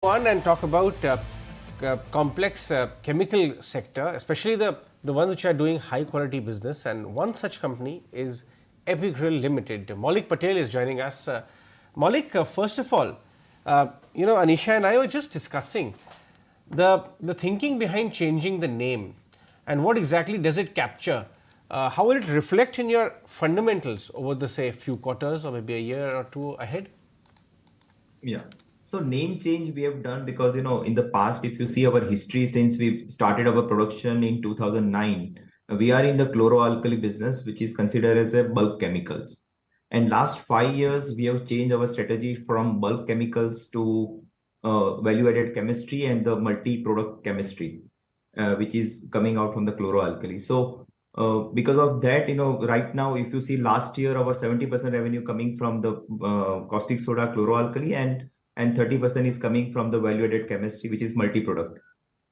On and talk about complex chemical sector, especially the ones which are doing high quality business. And one such company is Epigrill Limited. Maulik Patel is joining us. Maulik, first of all, Anisha and I were just discussing the thinking behind changing the name and what exactly does it capture. How will it reflect in your fundamentals over the say few quarters or maybe a year or two ahead? Yeah. So name change we have done because in the past, if you see our history since we started our production in 2009, we are in the chloroalkali business, which is considered as a bulk chemicals. And last 5 years, we have changed our strategy from bulk chemicals to value-added chemistry and the multi-product chemistry, which is coming out from the chloroalkali. So because of that, right now, if you see last year, our 70% revenue coming from the caustic soda chloroalkali and 30% is coming from the value-added chemistry, which is multi-product.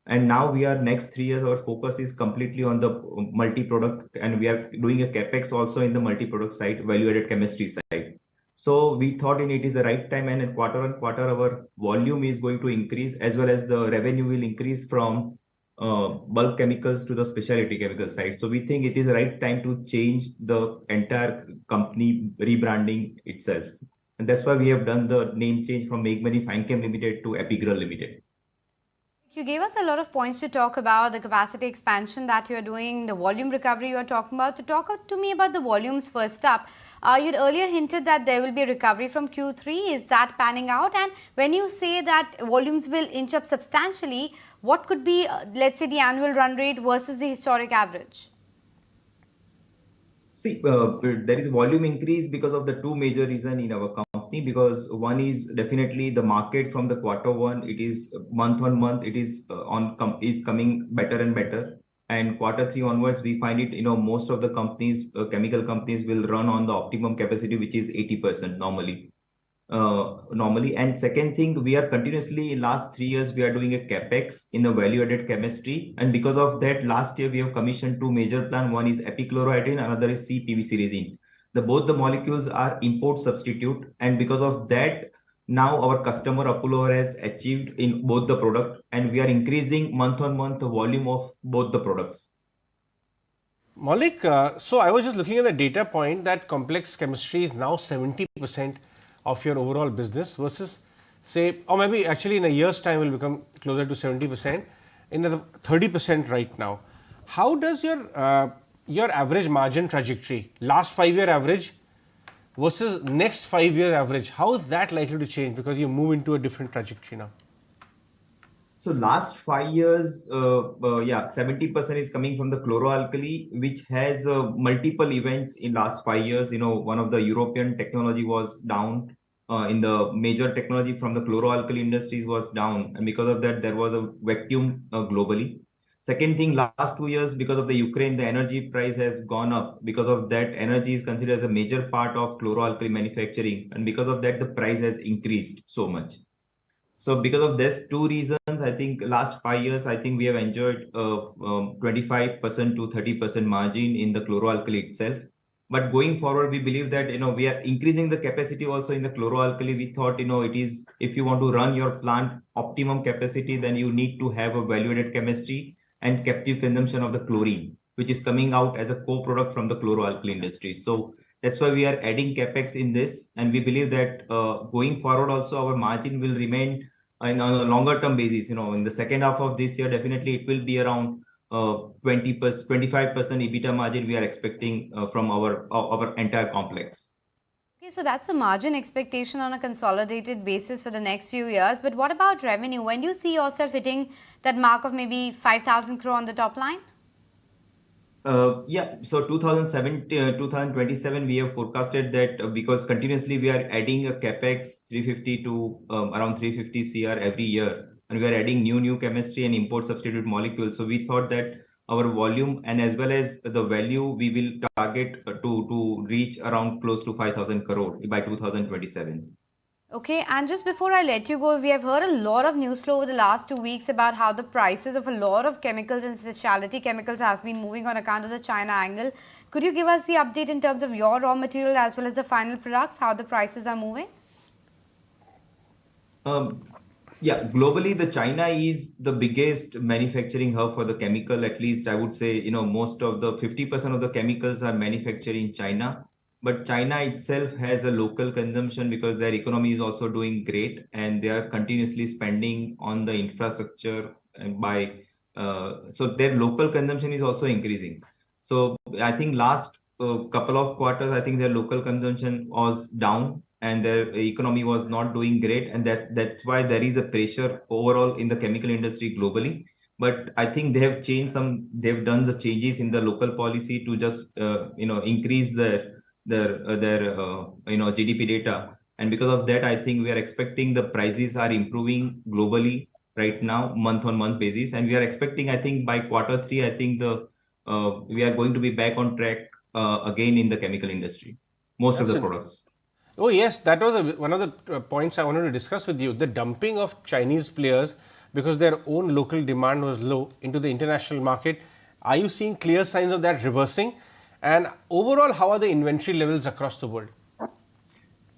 And now we are next 3 years, our focus is completely on the multi-product, and we are doing a capex also in the multi-product side, value-added chemistry side. So we thought it is the right time, and in quarter on quarter, our volume is going to increase as well as the revenue will increase from bulk chemicals to the specialty chemical side. So we think it is the right time to change the entire company rebranding itself. And that's why we have done the name change from Make Money Fine Chem Limited to Epigrill Limited. You gave us a lot of points to talk about the capacity expansion that you're doing, the volume recovery you're talking about. To talk to me about the volumes first up, you'd earlier hinted that there will be a recovery from Q3. Is that panning out? And when you say that volumes will inch up substantially, what could be, let's say, the annual run rate versus the historic average? See, there is volume increase because of the two major reasons in our company. Because one is definitely the market from the quarter one. It is month on month. It is is coming better and better. And quarter three onwards, we find it. Most of the companies, chemical companies, will run on the optimum capacity, which is 80% normally. And second thing, we are continuously in last 3 years, we are doing a capex in the value-added chemistry. And because of that, last year we have commissioned two major plants. One is epichlorohydrin, another is CPVC resin. Both the molecules are import substitute. And because of that, now our customer Apollo has achieved in both the product, and we are increasing month on month the volume of both the products. Maulik, so I was just looking at the data point that complex chemistry is now 70% of your overall business versus say, or maybe actually in a year's time will become closer to 70%, in the 30% right now. How does your average margin trajectory, last 5-year average versus next 5-year average, how is that likely to change because you move into a different trajectory now? So last 5 years, 70% is coming from the chloroalkali, which has multiple events in last 5 years. One of the European technology was down. In the major technology from the chloroalkali industries was down, and because of that, there was a vacuum globally. Second thing, last 2 years, because of the Ukraine, the energy price has gone up. Because of that, energy is considered as a major part of chloroalkali manufacturing, and because of that, the price has increased so much. So because of these two reasons, I think last 5 years, I think we have enjoyed 25% to 30% margin in the chloroalkali itself. But going forward, we believe that we are increasing the capacity also in the chloroalkali. We thought it is, if you want to run your plant optimum capacity, then you need to have a value-added chemistry and captive consumption of the chlorine, which is coming out as a co-product from the chloroalkali industry. So that's why we are adding capex in this, and we believe that going forward also our margin will remain on a longer term basis. In the second half of this year, definitely it will be around 20%, 25% EBITDA margin we are expecting from our entire complex. Okay, so that's a margin expectation on a consolidated basis for the next few years. But what about revenue? When do you see yourself hitting that mark of maybe 5,000 crore on the top line? So 2027, we have forecasted that because continuously we are adding a capex 350 to around 350 CR every year, and we are adding new chemistry and import substitute molecules. So we thought that our volume and as well as the value we will target to reach around close to 5,000 crore by 2027. Okay, and just before I let you go, we have heard a lot of news flow over the last 2 weeks about how the prices of a lot of chemicals and specialty chemicals has been moving on account of the China angle. Could you give us the update in terms of your raw material as well as the final products, how the prices are moving? Yeah, globally, the China is the biggest manufacturing hub for the chemical. At least I would say, most of the 50% of the chemicals are manufactured in China. But China itself has a local consumption because their economy is also doing great and they are continuously spending on the infrastructure and so their local consumption is also increasing. So I think last couple of quarters, I think their local consumption was down and their economy was not doing great, and that's why there is a pressure overall in the chemical industry globally. But I think they've done the changes in the local policy to just increase their GDP data, and because of that, I think we are expecting the prices are improving globally right now, month on month basis, and we are expecting, I think by quarter 3, I think we are going to be back on track again in the chemical industry, most of That's the it. products. Oh yes, that was one of the points I wanted to discuss with you. The dumping of Chinese players because their own local demand was low into the international market. Are you seeing clear signs of that reversing? And overall, how are the inventory levels across the world?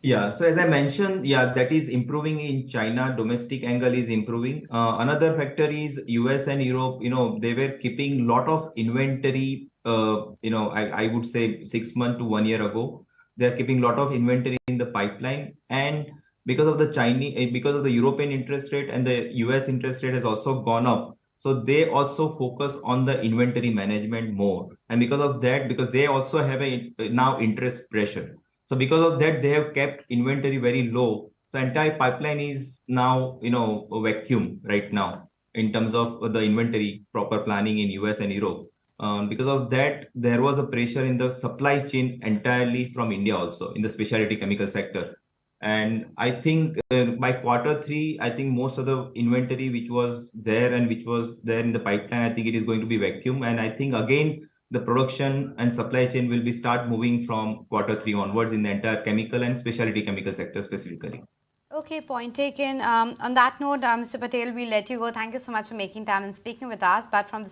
Yeah, so as I mentioned, yeah, that is improving in China. Domestic angle is improving. Another factor is US and Europe. They were keeping lot of inventory. I would say 6 months to 1 year ago, they are keeping lot of inventory in the pipeline, and because of the European interest rate and the US interest rate has also gone up. So they also focus on the inventory management more, and because they also have a now interest pressure. So because of that, they have kept inventory very low. So entire pipeline is now, a vacuum right now in terms of the inventory proper planning in US and Europe. Because of that, there was a pressure in the supply chain entirely from India also in the specialty chemical sector. And I think by quarter 3, I think most of the inventory which was there and which was there in the pipeline, I think it is going to be vacuum. And I think again, the production and supply chain will be start moving from quarter 3 onwards in the entire chemical and specialty chemical sector specifically. Okay, point taken. On that note, Mr. Patel, we'll let you go. Thank you so much for making time and speaking with us. But from the